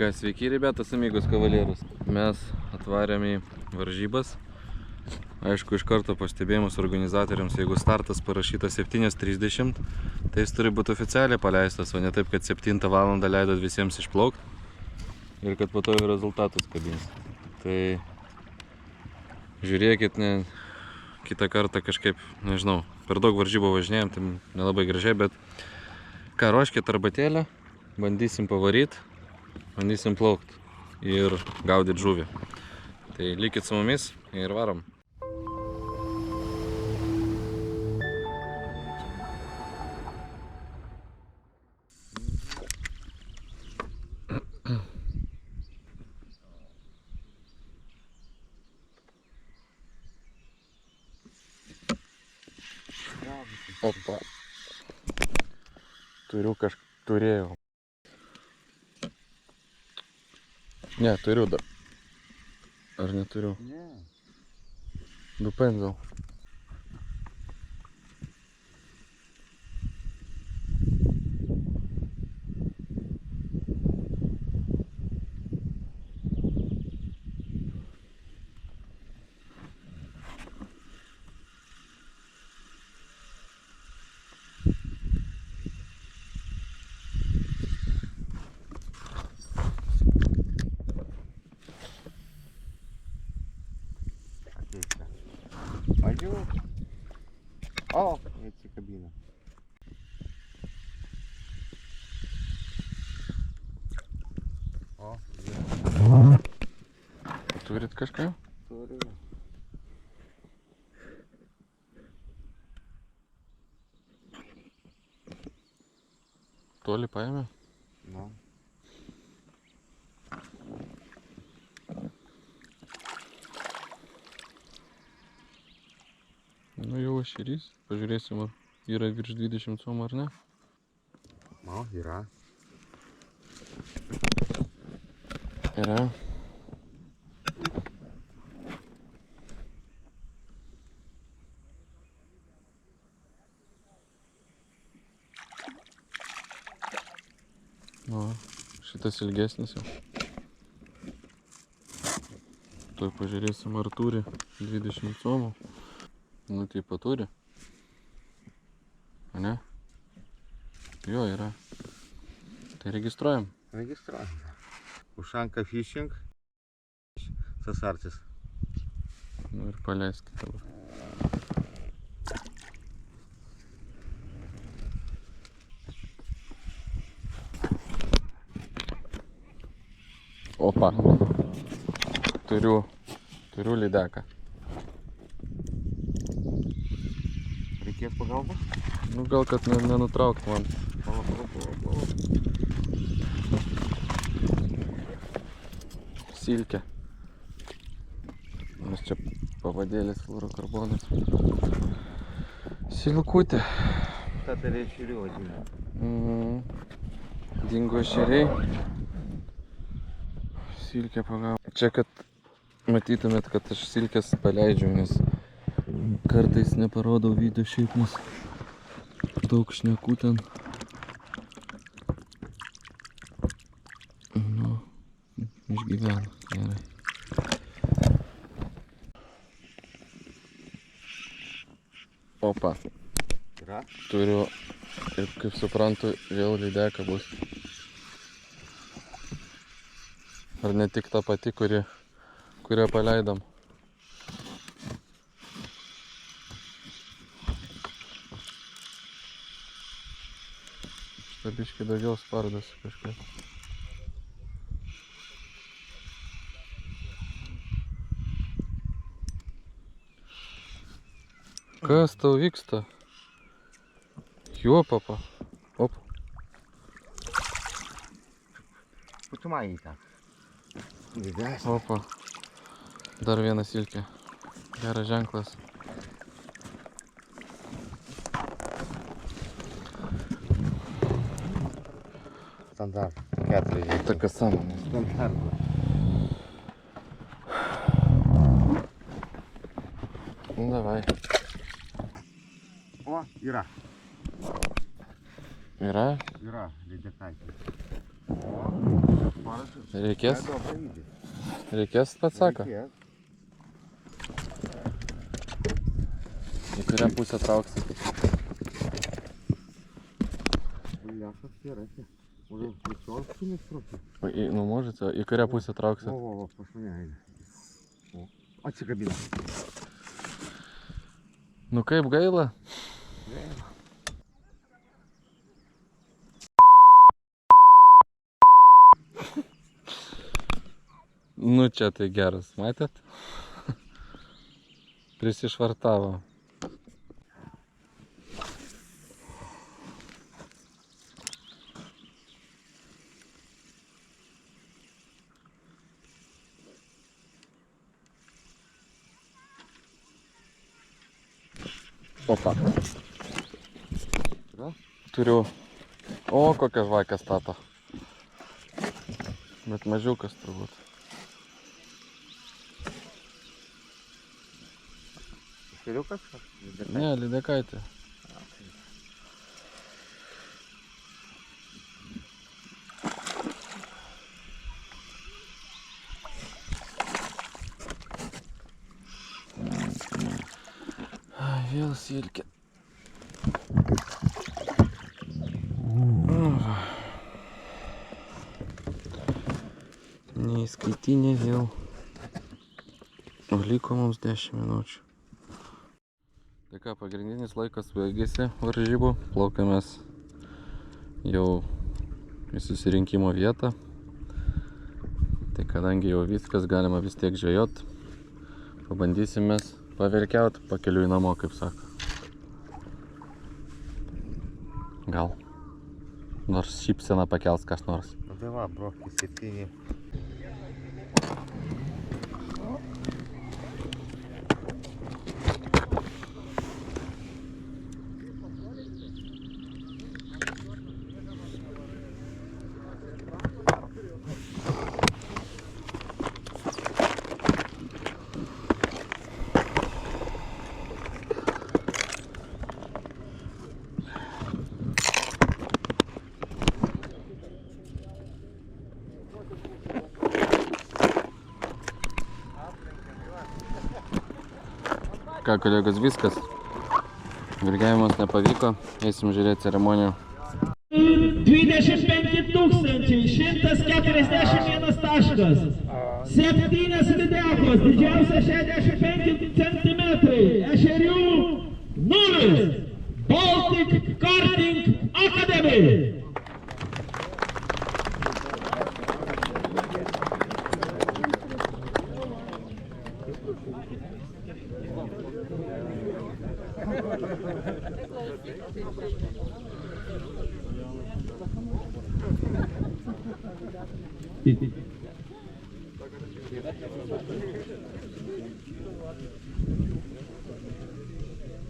Ką, sveiki, rебята, amigos kavalierus. Mes atvarėm į varžybas. Aišku, iš karto pastebėjimus organizatoriams, jeigu startas parašytas 7:30, tai jis turi būti oficialiai paleistas, o ne taip, kad 7 valandą leidot visiems išplaukti ir kad po to jau rezultatus kabins. Tai žiūrėkit, kitą kartą kažkaip, nežinau, per daug varžybų važinėjom, tai nelabai gražiai, bet ką, ruoškit arbatėlę, bandysim pavaryti, bandysim plaukti ir gaudyti žuvį. Tai likit su mumis ir varom. Opa. Turėjau. Ne, turiu dar. Ar neturiu? Ne. Dupendal. Пойдем. О, эти кабины. О, Turit kažką? turiu. Toli paėmė? Nu. Nu jau ešerys. Pažiūrėsim, ar yra virš 20 cm ar ne. O, yra. Yra. O, šitas ilgesnis jau. Tuoj pažiūrėsim, ar turi 20 cm. Nu, tipo turi. A ne? Jo, yra. Tai registruojam. Регистраторы. Ушанка фишинг. Сосартис. Nu ir paleiskit dabar. Opa. Turiu lydeką. Reikės pagalbos? Nu gal kad nenutraukt man. Silkė. Nes čia pavadėlis fluorokarbonas. Silkutė. Ką tai reiškia vadina? Dingo ešeriai. Silkė pagavo. Čia kad matytumėt, kad aš silkės paleidžiu, nes kartais neparodau video šiaip, nes daug šnekų ten. Nu, išgyvena, gerai. Opa. Yra? Turiu, kaip suprantu, vėl lydeką bus. Ar ne tik ta pati, kurią paleidom. Šitą biškį daugiau spardosi kažkaip. Kas tau vyksta? Jo, papa. Op. Почему так? Видать? Opa. Dar viena silkė. Geras ženklas. Стандарт. 4. Така сама. Стандарт. Ну давай. О, Ира. Yra? Ира, ледякай. О, парашют. Reikės? Dobrą dydį. Reikės, pats sako. Reikės. Į kurią pusę trauksi? Бляха, херати. Може в плечонку не трохи? Ну можете, į kurią pusę trauksi? Во, пошманяй. О, atsikabina. Nu kaip gaila? Nu čia tai geras, matėt? Prisišvartavo. Opa. Turiu. O, kokią žvakę stato. Bet mažiukas turbūt. Šeriukas? Ne, lydekaitė. Vėl silkė. Neįskaitinė vėl. O liko mums 10 minučių. Tai ką, pagrindinis laikas baigėsi varžybų. Plaukiamės jau į susirinkimo vietą. Tai kadangi jau viskas, galima vis tiek žvejot. Pabandysimės paverkiaut pakeliui namo, kaip sako. Gal nors šypseną pakels kas nors. Nu tai va, brokį 7. Ką, kolegos, viskas. Virgiavimas nepavyko, eisim žiūrėti ceremoniją. 25 141 taškas. 7 lydekos, didžiausia 65 cm. Ešerių 0. Baltic Karting Academy.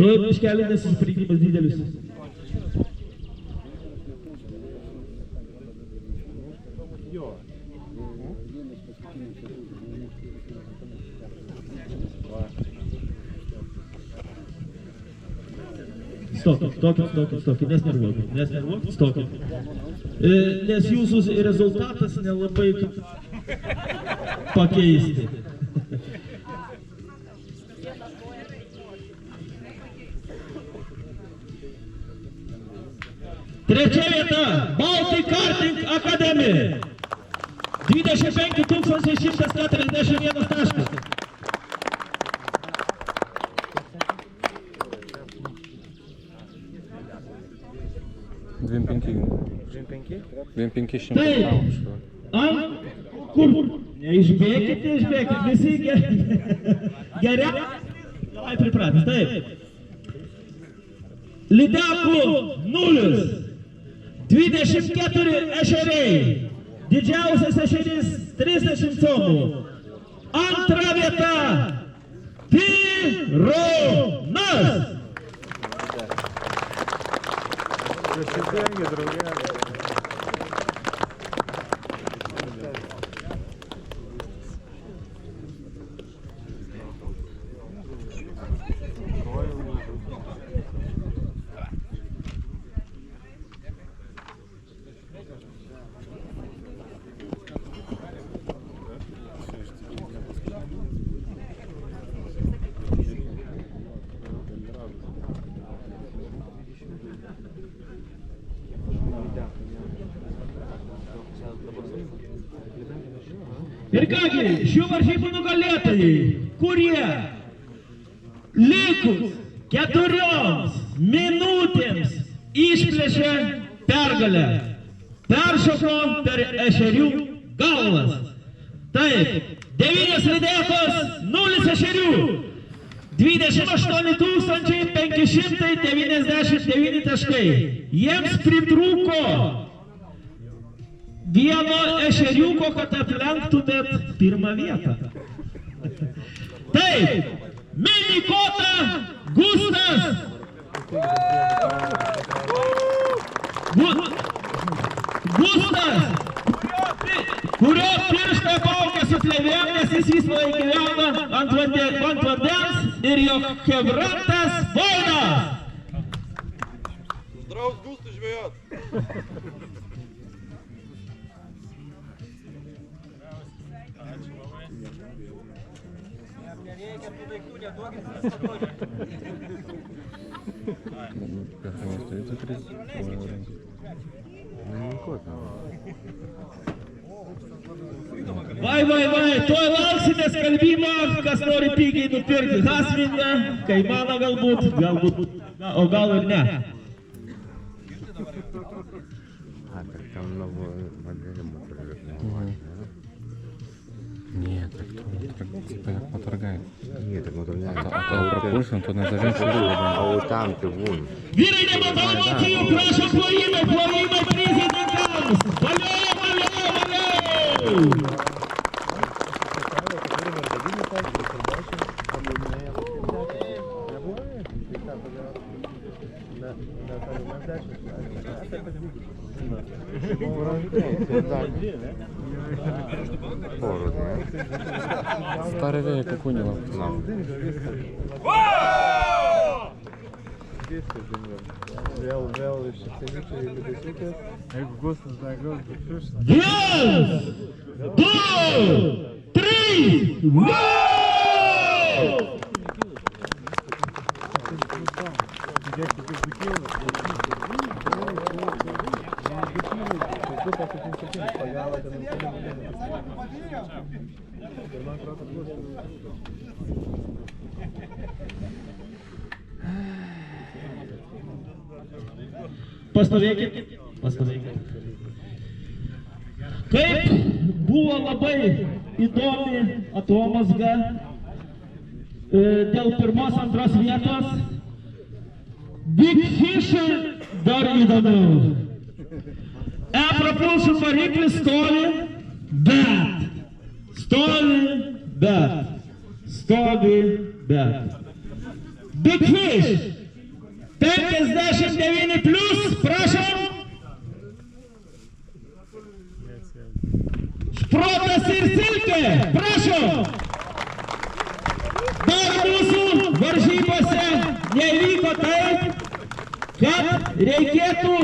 Tuoj biškelį nesusipirkimas didelis. Stokit, nesnervuokit, stokit. Nes jūsų rezultatas nelabai pakeisti. Trečia vieta, Baltic Karting Academy. 25 141 taškas. Kur? Neišbėkite, visi geriau. Labai pripratęs, taip. Lydekų 0. 24 ešeriai. Didžiausias ešerys 30 comų. Antra vieta. Tironas. Просиденье, друзья. Ir kągi, šių varžybų nugalėtojai, kurie likus 4 minutėms išplėšė pergalę, peršoko per ešerių galvas. Taip, 9 lydekos, 0 ešerių, 28 599 taškai. Jiems pritrūko vieno ešeriuko, kad aplenktumėt pirmą vietą. Taip, Minikota Gustas. Gustas, kurio pirštą paukia su plėvėm, nes jis visą laiką gyvena ant vandens ir jo chevrantas Bonas. Zdraus Gustų žvejot. Vai, tuoj lauksite skelbimo, kas nori pigiai nupirkti hasvingą, kaimaną galbūt, o gal ir ne. Нет, так як поторгает. Ні, так моторняк. А пропущен, то не зажимся другого. А от там ти вон. Vyrai nematau emocijų, prašom plojimai prizininkams. Valio! Старый вея Кукунева. Раз, два, три, Pastovėkit. Kaip buvo labai įdomi atomazga dėl pirmos, antros vietos, Big Fish'ui dar įdomiau. Propulsion variklis stovi, bet. Big Fish 59 plus, prašom. Šprotas ir silkė, prašom. Dar mūsų varžybose nevyko taip, kad reikėtų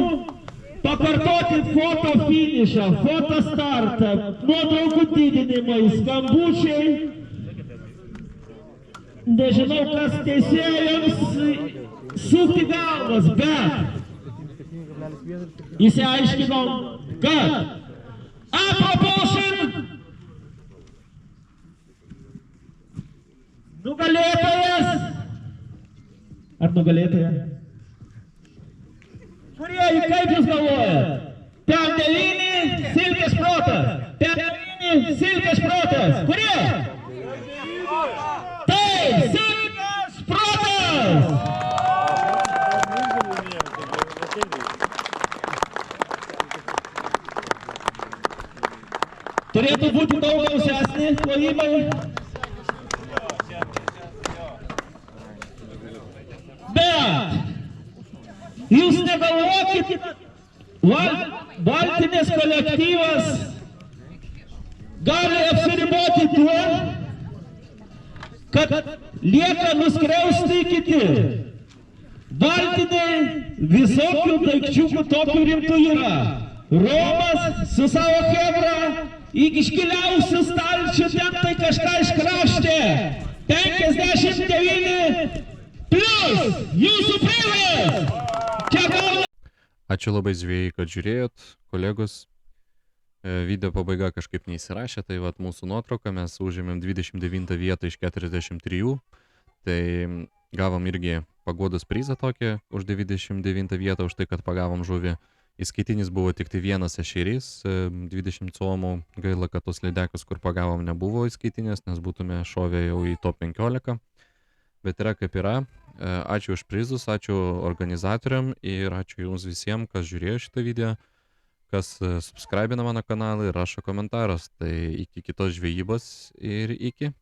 pakartoti foto finišą, foto startą, nuotraukų didinimai, skambučiai. Nežinau, kas teisėjams sukti galvas, bet įsiaiškinom, kad Propulsion nugalėtojas ar nugalėtoja? Kurie, kaip jūs galvojat? Ten 9 silkės protas. Kurie? Taip, silkės protas! Turėtų būti daug gausesni plojimai. Bet jūs negalvokit, valtinės kolektyvas gali apsiriboti tuo, kad lieka nuskriausti kiti. Valtiniai visokių daikčiukų tokių rimtų yra. Romas su savo chebra iškiliausių stalčių ten tai kažką iškraštė. 59 plus jūsų prizas. Ačiū labai žvejai, kad žiūrėjot, kolegos. Video pabaiga kažkaip neįsirašė, tai vat mūsų nuotrauka, mes užėmėm 29 vietą iš 43, tai gavom irgi paguodos prizą tokį už 29 vietą, už tai, kad pagavom žuvį. Įskaitinis buvo tik tai vienas ešerys, 20 somų, gaila, kad tos lydekus, kur pagavom, nebuvo įskaitinės, nes būtume šovę jau į top 15, bet yra kaip yra. Ačiū už prizus, ačiū organizatoriam ir ačiū jums visiems, kas žiūrėjo šitą video, kas subscribina mano kanalą ir rašo komentarus. Tai iki kitos žvejybos ir iki.